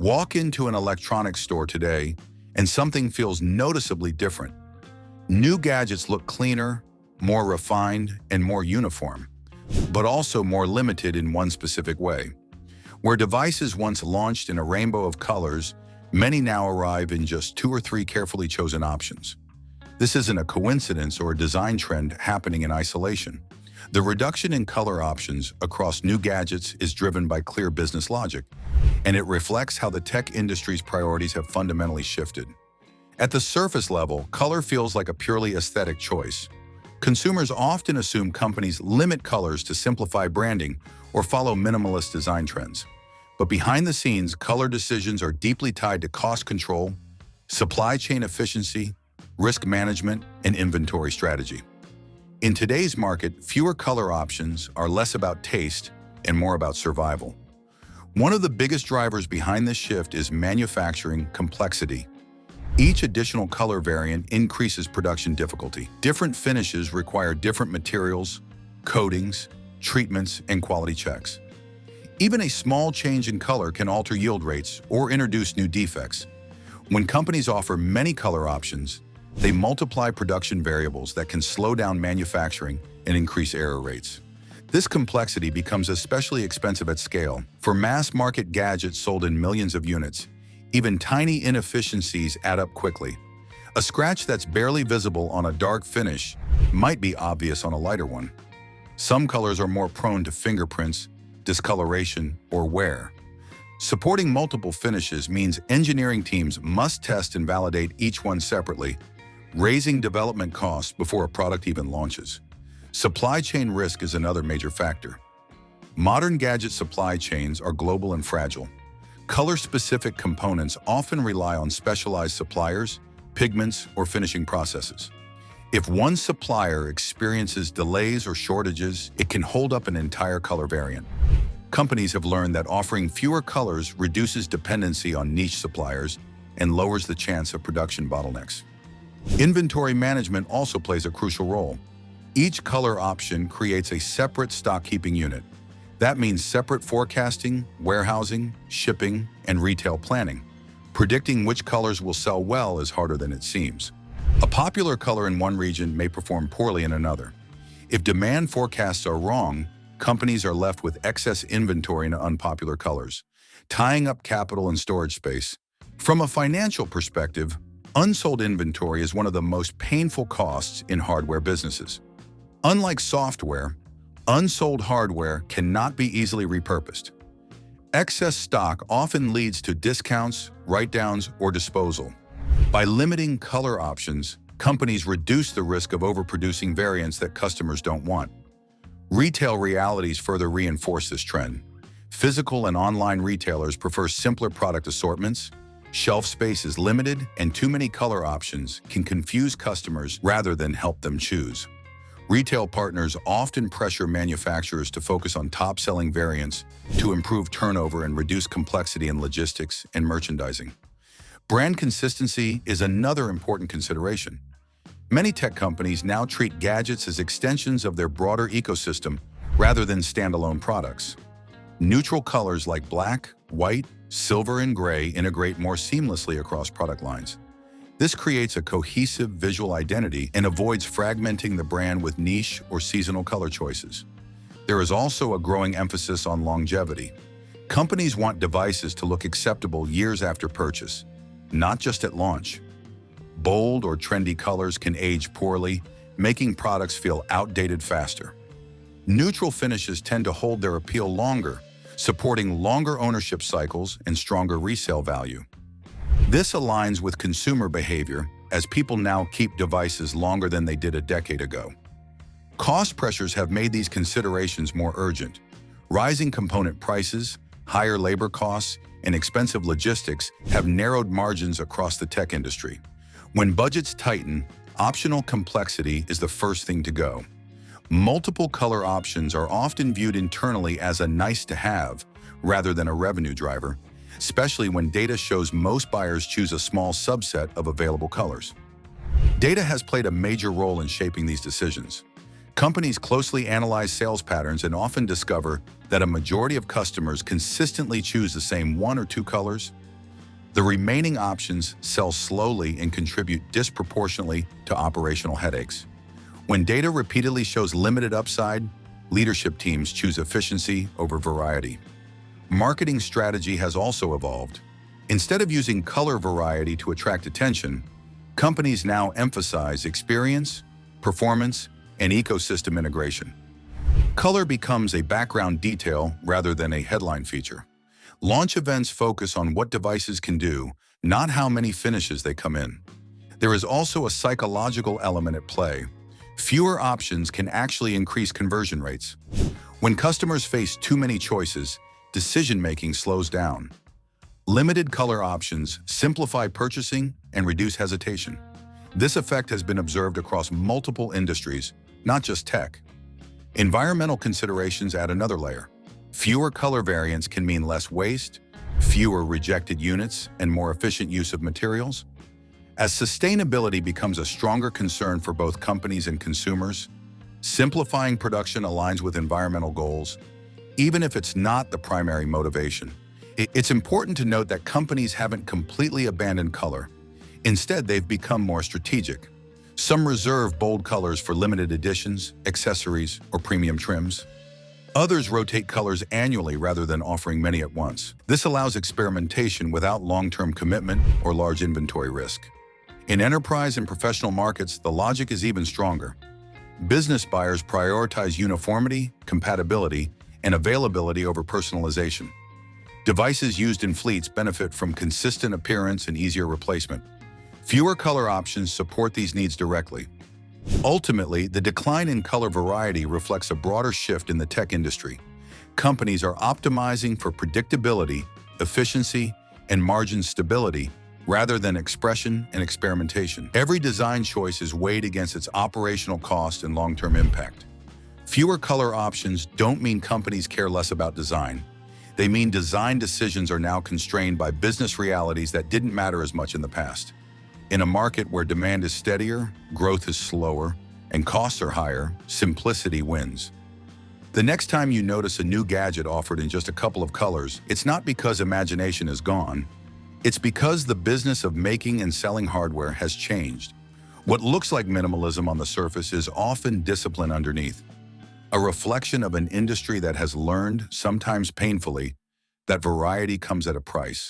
Walk into an electronics store today, and something feels noticeably different. New gadgets look cleaner, more refined, and more uniform, but also more limited in one specific way. Where devices once launched in a rainbow of colors, many now arrive in just 2 or 3 carefully chosen options. This isn't a coincidence or a design trend happening in isolation. The reduction in color options across new gadgets is driven by clear business logic, and it reflects how the tech industry's priorities have fundamentally shifted. At the surface level, color feels like a purely aesthetic choice. Consumers often assume companies limit colors to simplify branding or follow minimalist design trends. But behind the scenes, color decisions are deeply tied to cost control, supply chain efficiency, risk management, and inventory strategy. In today's market, fewer color options are less about taste and more about survival. One of the biggest drivers behind this shift is manufacturing complexity. Each additional color variant increases production difficulty. Different finishes require different materials, coatings, treatments, and quality checks. Even a small change in color can alter yield rates or introduce new defects. When companies offer many color options, they multiply production variables that can slow down manufacturing and increase error rates. This complexity becomes especially expensive at scale. For mass-market gadgets sold in millions of units, even tiny inefficiencies add up quickly. A scratch that's barely visible on a dark finish might be obvious on a lighter one. Some colors are more prone to fingerprints, discoloration, or wear. Supporting multiple finishes means engineering teams must test and validate each one separately, raising development costs before a product even launches. Supply chain risk is another major factor. Modern gadget supply chains are global and fragile. Color-specific components often rely on specialized suppliers, pigments, or finishing processes. If one supplier experiences delays or shortages, it can hold up an entire color variant. Companies have learned that offering fewer colors reduces dependency on niche suppliers and lowers the chance of production bottlenecks. Inventory management also plays a crucial role. Each color option creates a separate stock-keeping unit. That means separate forecasting, warehousing, shipping, and retail planning. Predicting which colors will sell well is harder than it seems. A popular color in one region may perform poorly in another. If demand forecasts are wrong, companies are left with excess inventory in unpopular colors, tying up capital and storage space. From a financial perspective, unsold inventory is one of the most painful costs in hardware businesses. Unlike software, unsold hardware cannot be easily repurposed. Excess stock often leads to discounts, write-downs, or disposal. By limiting color options, companies reduce the risk of overproducing variants that customers don't want. Retail realities further reinforce this trend. Physical and online retailers prefer simpler product assortments. Shelf space is limited, and too many color options can confuse customers rather than help them choose. Retail partners often pressure manufacturers to focus on top-selling variants to improve turnover and reduce complexity in logistics and merchandising. Brand consistency is another important consideration. Many tech companies now treat gadgets as extensions of their broader ecosystem rather than standalone products. Neutral colors like black, white, silver, and gray integrate more seamlessly across product lines. This creates a cohesive visual identity and avoids fragmenting the brand with niche or seasonal color choices. There is also a growing emphasis on longevity. Companies want devices to look acceptable years after purchase, not just at launch. Bold or trendy colors can age poorly, making products feel outdated faster. Neutral finishes tend to hold their appeal longer, supporting longer ownership cycles and stronger resale value. This aligns with consumer behavior as people now keep devices longer than they did a decade ago. Cost pressures have made these considerations more urgent. Rising component prices, higher labor costs, and expensive logistics have narrowed margins across the tech industry. When budgets tighten, optional complexity is the first thing to go. Multiple color options are often viewed internally as a nice-to-have rather than a revenue driver, especially when data shows most buyers choose a small subset of available colors. Data has played a major role in shaping these decisions. Companies closely analyze sales patterns and often discover that a majority of customers consistently choose the same 1 or 2 colors. The remaining options sell slowly and contribute disproportionately to operational headaches. When data repeatedly shows limited upside, leadership teams choose efficiency over variety. Marketing strategy has also evolved. Instead of using color variety to attract attention, companies now emphasize experience, performance, and ecosystem integration. Color becomes a background detail rather than a headline feature. Launch events focus on what devices can do, not how many finishes they come in. There is also a psychological element at play. Fewer options can actually increase conversion rates. When customers face too many choices, decision-making slows down. Limited color options simplify purchasing and reduce hesitation. This effect has been observed across multiple industries, not just tech. Environmental considerations add another layer. Fewer color variants can mean less waste, fewer rejected units, and more efficient use of materials. As sustainability becomes a stronger concern for both companies and consumers, simplifying production aligns with environmental goals, even if it's not the primary motivation. It's important to note that companies haven't completely abandoned color. Instead, they've become more strategic. Some reserve bold colors for limited editions, accessories, or premium trims. Others rotate colors annually rather than offering many at once. This allows experimentation without long-term commitment or large inventory risk. In enterprise and professional markets, the logic is even stronger. Business buyers prioritize uniformity, compatibility, and availability over personalization. Devices used in fleets benefit from consistent appearance and easier replacement. Fewer color options support these needs directly. Ultimately, the decline in color variety reflects a broader shift in the tech industry. Companies are optimizing for predictability, efficiency, and margin stability rather than expression and experimentation. Every design choice is weighed against its operational cost and long-term impact. Fewer color options don't mean companies care less about design. They mean design decisions are now constrained by business realities that didn't matter as much in the past. In a market where demand is steadier, growth is slower, and costs are higher, simplicity wins. The next time you notice a new gadget offered in just a couple of colors, it's not because imagination is gone. It's because the business of making and selling hardware has changed. What looks like minimalism on the surface is often discipline underneath. A reflection of an industry that has learned, sometimes painfully, that variety comes at a price.